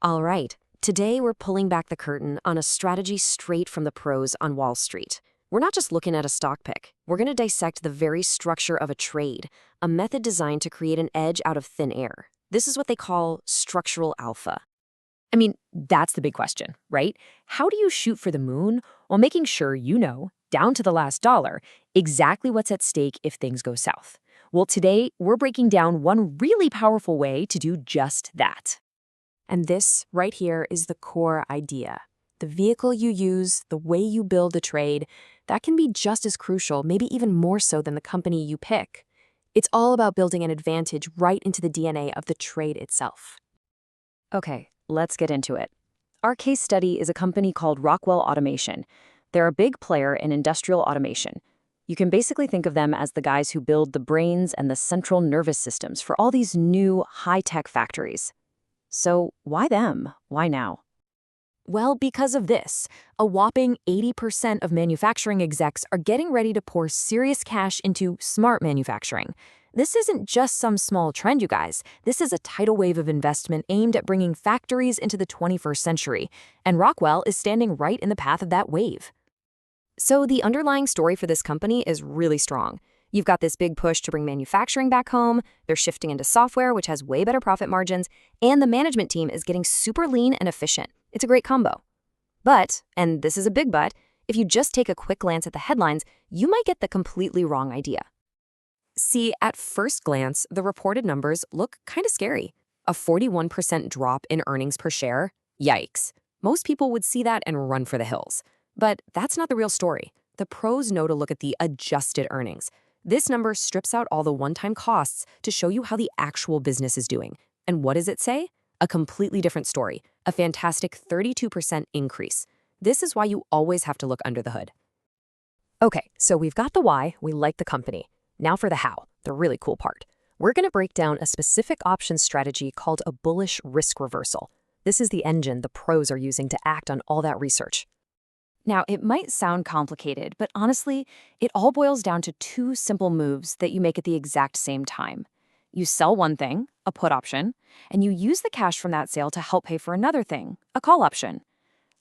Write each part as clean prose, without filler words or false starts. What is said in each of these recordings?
All right, today we're pulling back the curtain on a strategy straight from the pros on Wall Street. We're not just looking at a stock pick. We're going to dissect the very structure of a trade, a method designed to create an edge out of thin air. This is what they call structural alpha. I mean, that's the big question, right? How do you shoot for the moon while making sure you know, down to the last dollar, exactly what's at stake if things go south? Well, today, we're breaking down one really powerful way to do just that. And this right here is the core idea. The vehicle you use, the way you build a trade, that can be just as crucial, maybe even more so than the company you pick. It's all about building an advantage right into the DNA of the trade itself. Okay, let's get into it. Our case study is a company called Rockwell Automation. They're a big player in industrial automation. You can basically think of them as the guys who build the brains and the central nervous systems for all these new high-tech factories. So why them? Why now? Well, because of this, a whopping 80% of manufacturing execs are getting ready to pour serious cash into smart manufacturing. This isn't just some small trend, you guys. This is a tidal wave of investment aimed at bringing factories into the 21st century, and Rockwell is standing right in the path of that wave. So the underlying story for this company is really strong. You've got this big push to bring manufacturing back home, they're shifting into software, which has way better profit margins, and the management team is getting super lean and efficient. It's a great combo. But, and this is a big but, if you just take a quick glance at the headlines, you might get the completely wrong idea. See, at first glance, the reported numbers look kind of scary. A 41% drop in earnings per share? Yikes. Most people would see that and run for the hills. But that's not the real story. The pros know to look at the adjusted earnings. This number strips out all the one-time costs to show you how the actual business is doing. And what does it say? A completely different story, a fantastic 32% increase. This is why you always have to look under the hood. Okay, so we've got the why, we like the company. Now for the how, the really cool part. We're going to break down a specific options strategy called a bullish risk reversal. This is the engine the pros are using to act on all that research. Now, it might sound complicated, but honestly, it all boils down to two simple moves that you make at the exact same time. You sell one thing, a put option, and you use the cash from that sale to help pay for another thing, a call option.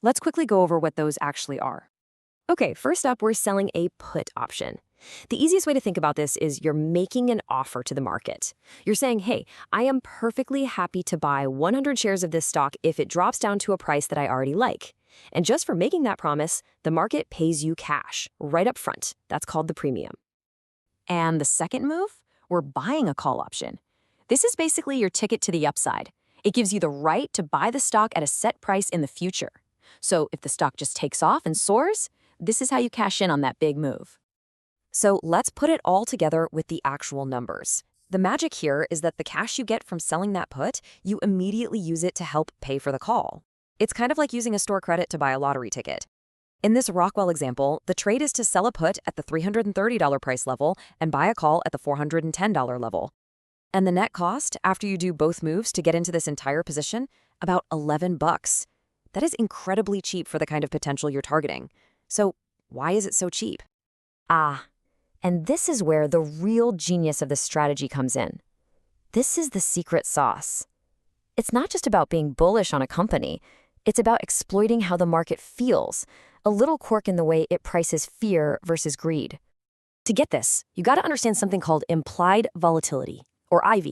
Let's quickly go over what those actually are. Okay, first up, we're selling a put option. The easiest way to think about this is you're making an offer to the market. You're saying, hey, I am perfectly happy to buy 100 shares of this stock if it drops down to a price that I already like. And just for making that promise, the market pays you cash right up front. That's called the premium. And the second move? We're buying a call option. This is basically your ticket to the upside. It gives you the right to buy the stock at a set price in the future. So if the stock just takes off and soars, this is how you cash in on that big move. So let's put it all together with the actual numbers. The magic here is that the cash you get from selling that put, you immediately use it to help pay for the call. It's kind of like using a store credit to buy a lottery ticket. In this Rockwell example, the trade is to sell a put at the $330 price level and buy a call at the $410 level. And the net cost, after you do both moves to get into this entire position, about $11. That is incredibly cheap for the kind of potential you're targeting. So why is it so cheap? And this is where the real genius of the strategy comes in. This is the secret sauce. It's not just about being bullish on a company. It's about exploiting how the market feels, a little quirk in the way it prices fear versus greed. To get this, you got to understand something called implied volatility, or IV.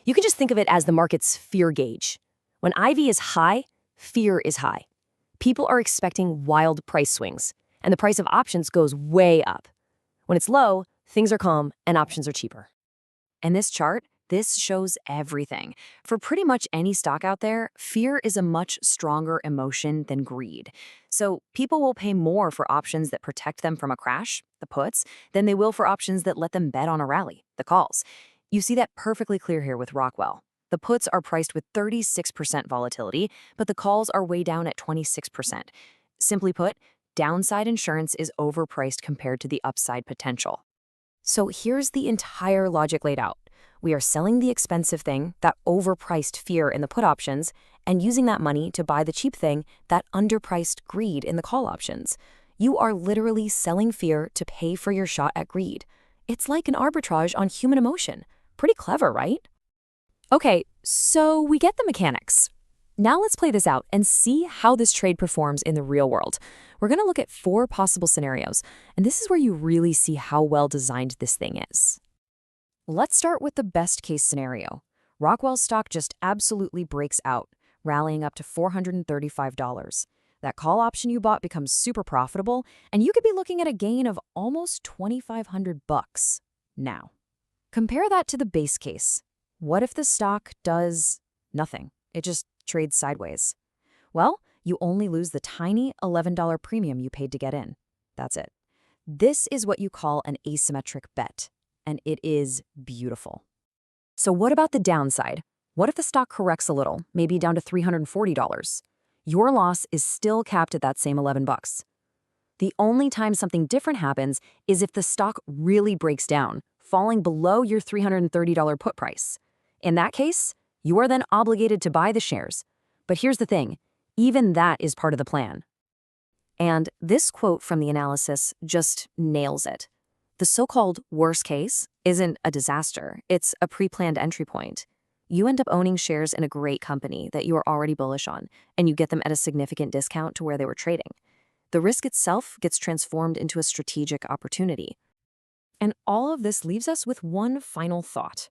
You can just think of it as the market's fear gauge. When IV is high, fear is high. People are expecting wild price swings, and the price of options goes way up. When it's low, things are calm and options are cheaper. And this chart, this shows everything. For pretty much any stock out there, fear is a much stronger emotion than greed. So people will pay more for options that protect them from a crash, the puts, than they will for options that let them bet on a rally, the calls. You see that perfectly clear here with Rockwell. The puts are priced with 36% volatility, but the calls are way down at 26%. Simply put, downside insurance is overpriced compared to the upside potential. So here's the entire logic laid out. We are selling the expensive thing, that overpriced fear in the put options, and using that money to buy the cheap thing, that underpriced greed in the call options. You are literally selling fear to pay for your shot at greed. It's like an arbitrage on human emotion. Pretty clever, right? Okay, so we get the mechanics. Now let's play this out and see how this trade performs in the real world. We're going to look at 4 possible scenarios, and this is where you really see how well designed this thing is. Let's start with the best case scenario. Rockwell's stock just absolutely breaks out, rallying up to $435. That call option you bought becomes super profitable, and you could be looking at a gain of almost $2,500 now. Compare that to the base case. What if the stock does nothing? It just trades sideways. Well, you only lose the tiny $11 premium you paid to get in. That's it. This is what you call an asymmetric bet, and it is beautiful. So what about the downside? What if the stock corrects a little, maybe down to $340? Your loss is still capped at that same $11. The only time something different happens is if the stock really breaks down, falling below your $330 put price. In that case, you are then obligated to buy the shares. But here's the thing, even that is part of the plan. And this quote from the analysis just nails it. The so-called worst case isn't a disaster, it's a pre-planned entry point. You end up owning shares in a great company that you are already bullish on, and you get them at a significant discount to where they were trading. The risk itself gets transformed into a strategic opportunity. And all of this leaves us with one final thought.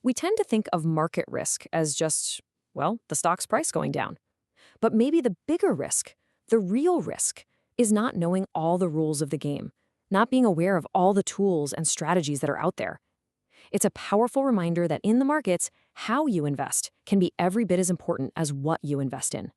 We tend to think of market risk as just, well, the stock's price going down. But maybe the bigger risk, the real risk, is not knowing all the rules of the game, not being aware of all the tools and strategies that are out there. It's a powerful reminder that in the markets, how you invest can be every bit as important as what you invest in.